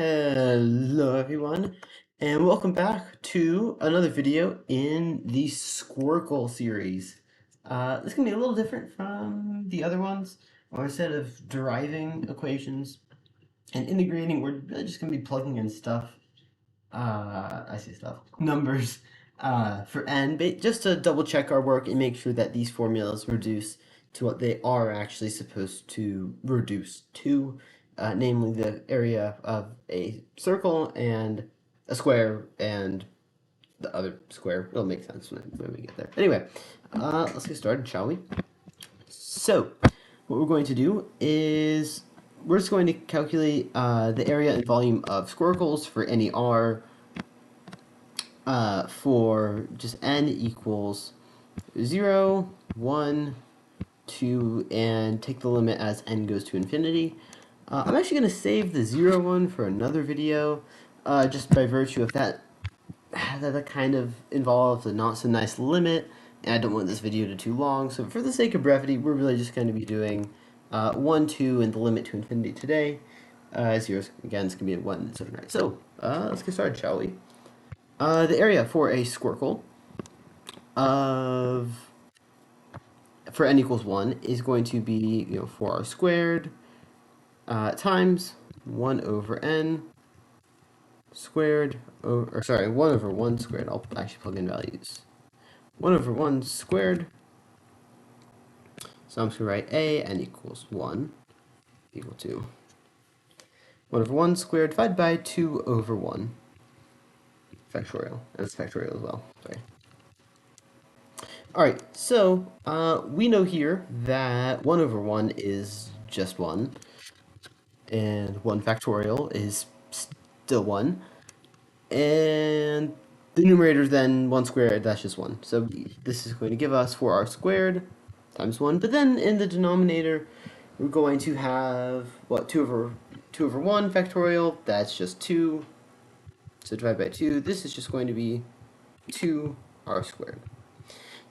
Hello everyone, and welcome back to another video in the Squircle series. This can be a little different from the other ones, where instead of deriving equations and integrating, we're really just going to be plugging in stuff, numbers, for n, just to double check our work and make sure that these formulas reduce to what they are actually supposed to reduce to, namely the area of a circle and a square and the other square. It'll make sense when we get there. Anyway, let's get started, shall we? So, what we're going to do is we're just going to calculate the area and volume of squirkles for any r for just n equals 0, 1, 2, and take the limit as n goes to infinity. I'm actually going to save the 0 one for another video, just by virtue of that kind of involves a not so nice limit, and I don't want this video to be too long, so for the sake of brevity, we're really just going to be doing 1, 2, and the limit to infinity today. 0, again, it's going to be a 1, so, right. So, let's get started, shall we? The area for a squircle for n equals 1 is going to be 4r squared times 1 over n squared, or sorry, 1 over 1 squared. I'll actually plug in values. 1 over 1 squared. So I'm just going to write a n equals 1 equal to 1 over 1 squared divided by 2 over 1 factorial. And it's factorial as well. Sorry. Alright, so we know here that 1 over 1 is just 1, and 1 factorial is still 1, and the numerator is then 1 squared, that's just 1. So this is going to give us 4r squared times 1, but then in the denominator, we're going to have, what, 2 over 1 factorial, that's just 2, so divide by 2, this is just going to be 2r squared.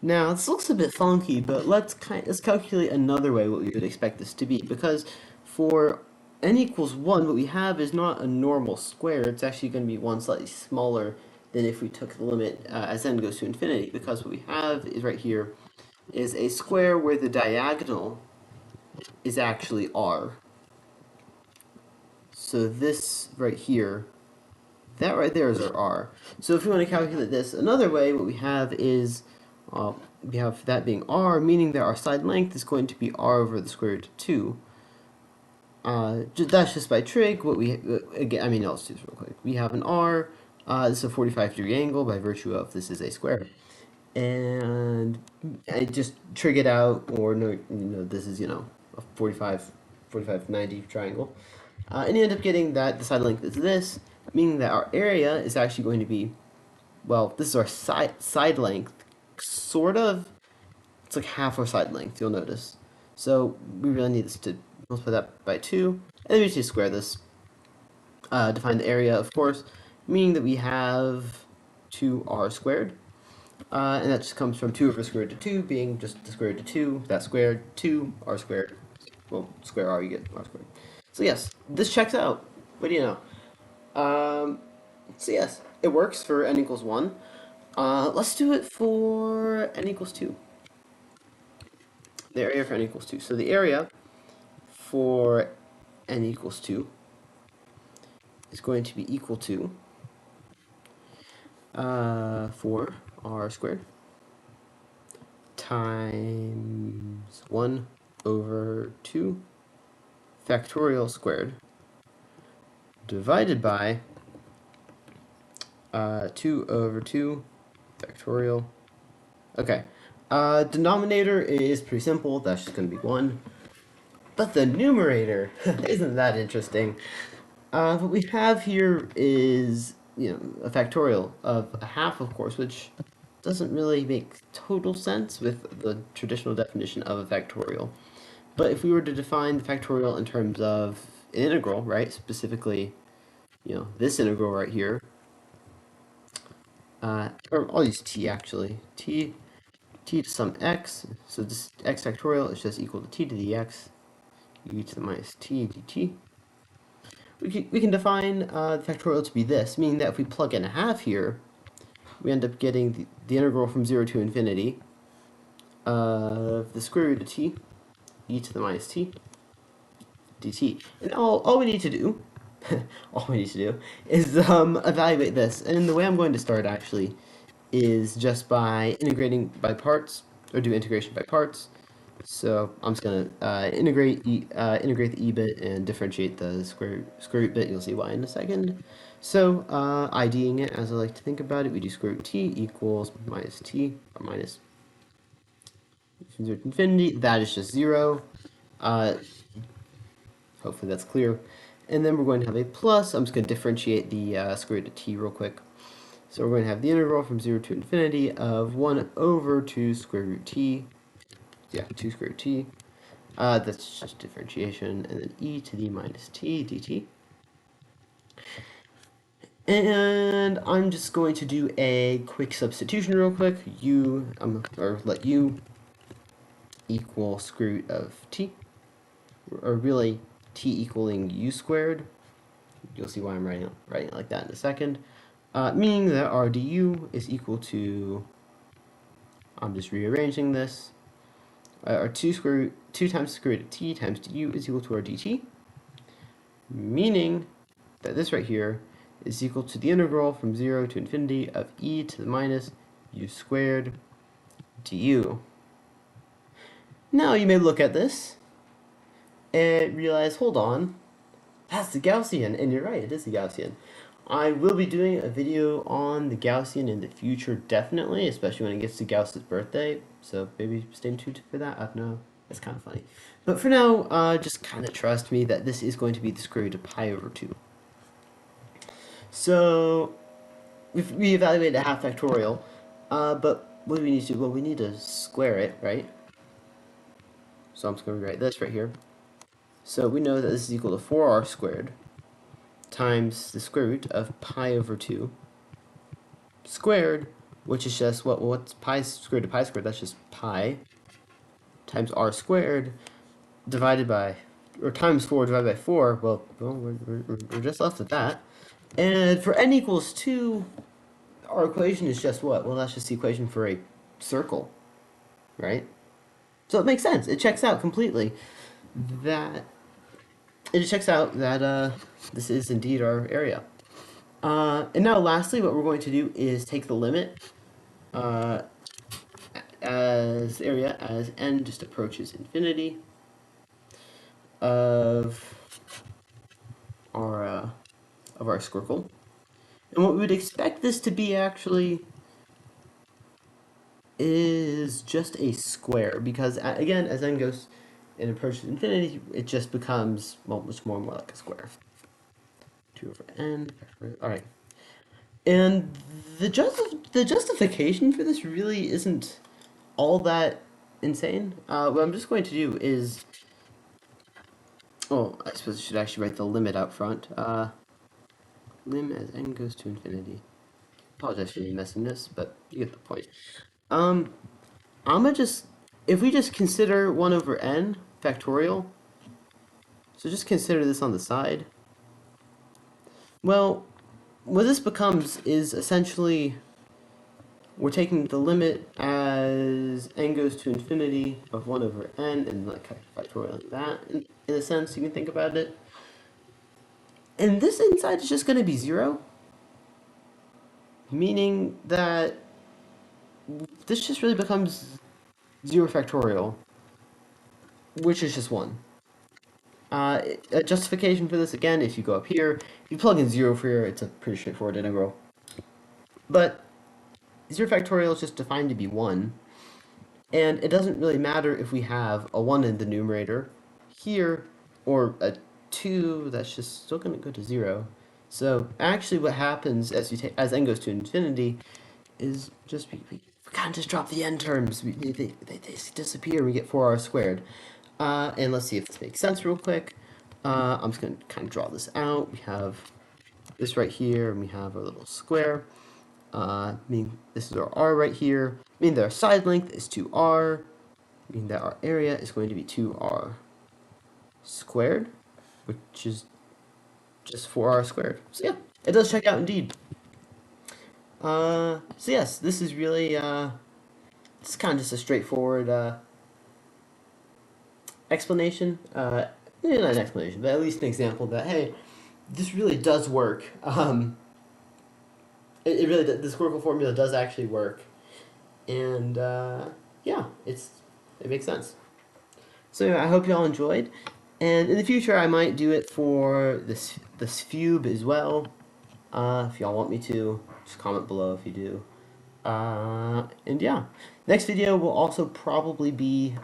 Now, this looks a bit funky, but let's calculate another way what we would expect this to be, because for n equals 1, what we have is not a normal square, it's actually going to be one slightly smaller than if we took the limit as n goes to infinity, because what we have is right here is a square where the diagonal is actually r. So this right here, that right there is our r. So if we want to calculate this another way, what we have is we have that being r, meaning that our side length is going to be r over the square root of 2. That's just by trig. What we again, let's do this real quick. We have an r. This is a 45-degree angle by virtue of this is a square, and I just trig it out, or no, this is a 45, 90 triangle, and you end up getting that the side length is this, meaning that our area is actually going to be, well, this is our side length. Sort of, it's like half our side length, you'll notice. So we really need this to multiply that by 2, and then we just square this to find the area, of course, meaning that we have 2r squared, and that just comes from 2 over square root of 2 being just the square root of 2, that squared, 2r squared, well, square r, you get r squared. So yes, this checks out. What do you know? So yes, it works for n equals 1. Let's do it for n equals 2. The area for n equals 2. So the area for n equals 2 is going to be equal to 4r squared times 1 over 2 factorial squared divided by 2 over 2 factorial. Okay. Denominator is pretty simple. That's just going to be 1. But the numerator, isn't that interesting? What we have here is, a factorial of a half, of course, which doesn't really make total sense with the traditional definition of a factorial. But if we were to define the factorial in terms of an integral, right, specifically, this integral right here, or I'll use t actually, t to some x, so this x factorial is just equal to t to the x, e to the minus t dt. we can define the factorial to be this, meaning that if we plug in a half here, we end up getting the integral from 0 to infinity of the square root of t, e to the minus t, dt. And all we need to do, all we need to do, is evaluate this. And the way I'm going to start, actually, is just by integrating by parts, or do integration by parts. So I'm just going to integrate the e bit and differentiate the square root bit. You'll see why in a second. So IDing it, as I like to think about it, we do square root t equals minus t, or minus 0 to infinity. That is just 0. Hopefully that's clear. And then we're going to have a plus. I'm just going to differentiate the square root of t real quick. So we're going to have the integral from 0 to infinity of 1 over 2 square root t. Yeah, 2 square root t. That's just differentiation. And then e to the minus t dt. And I'm just going to do a quick substitution real quick. Or let u equal square root of t. Or really, t equaling u squared. You'll see why I'm writing it like that in a second. Meaning that our du is equal to, I'm just rearranging this, our 2 times the square root of t times du is equal to our dt. Meaning that this right here is equal to the integral from 0 to infinity of e to the minus u squared du. Now you may look at this and realize, hold on, that's the Gaussian, and you're right, it is the Gaussian. I will be doing a video on the Gaussian in the future, definitely, especially when it gets to Gauss's birthday, so maybe stay tuned for that. I don't know, it's kind of funny. But for now, just kind of trust me that this is going to be the square root of pi over 2. So, we evaluated a half factorial, but what do we need to do? Well, we need to square it, right? So I'm just going to write this right here. So we know that this is equal to 4r squared times the square root of pi over 2 squared, which is just, what's pi squared to pi squared? That's just pi times r squared divided by, or times 4 divided by 4. Well we're just left with that. And for n equals 2, our equation is just what? Well, that's just the equation for a circle, right? So it makes sense. It checks out completely. It checks out that this is indeed our area. And now lastly, what we're going to do is take the limit as area as n just approaches infinity of our squircle. And what we would expect this to be actually is just a square, because again, as n goes and approaches infinity, it just becomes, well, much more and more like a square. 2 over n. Alright. And the justification for this really isn't all that insane. What I'm just going to do is, oh, I suppose I should actually write the limit out front. Lim as n goes to infinity. Apologize for messing this, but you get the point. I'm gonna just, if we just consider 1 over n factorial, so just consider this on the side. Well, what this becomes is essentially we're taking the limit as n goes to infinity of 1 over n, and like factorial like that, in a sense, you can think about it. And this inside is just going to be 0, meaning that this just really becomes 0 factorial, which is just 1. A justification for this, again, if you go up here, if you plug in 0 for here, it's a pretty straightforward integral. But 0 factorial is just defined to be 1, and it doesn't really matter if we have a 1 in the numerator here, or a 2, that's just still going to go to 0. So actually what happens as n goes to infinity is just we kind of just drop the n terms. They disappear, we get 4r squared. And let's see if this makes sense real quick. I'm just going to kind of draw this out. We have this right here, and we have our little square. Meaning this is our r right here. Meaning that our side length is 2r. Meaning that our area is going to be 2r squared, which is just 4r squared. So yeah, it does check out indeed. So yes, this is really it's kind of just a straightforward explanation. Not an explanation, but at least an example that hey, this really does work. It really the Squircle formula does actually work, and yeah, it makes sense. So anyway, I hope y'all enjoyed, and in the future I might do it for this Fube as well. If y'all want me to, just comment below if you do. And yeah, next video will also probably be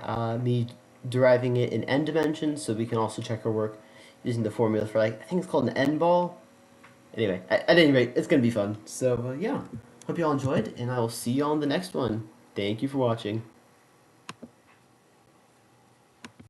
me deriving it in n dimensions, so we can also check our work using the formula for like I think it's called an n ball. Anyway, at any rate, it's gonna be fun. So yeah, hope y'all enjoyed, and I will see y'all on the next one. Thank you for watching.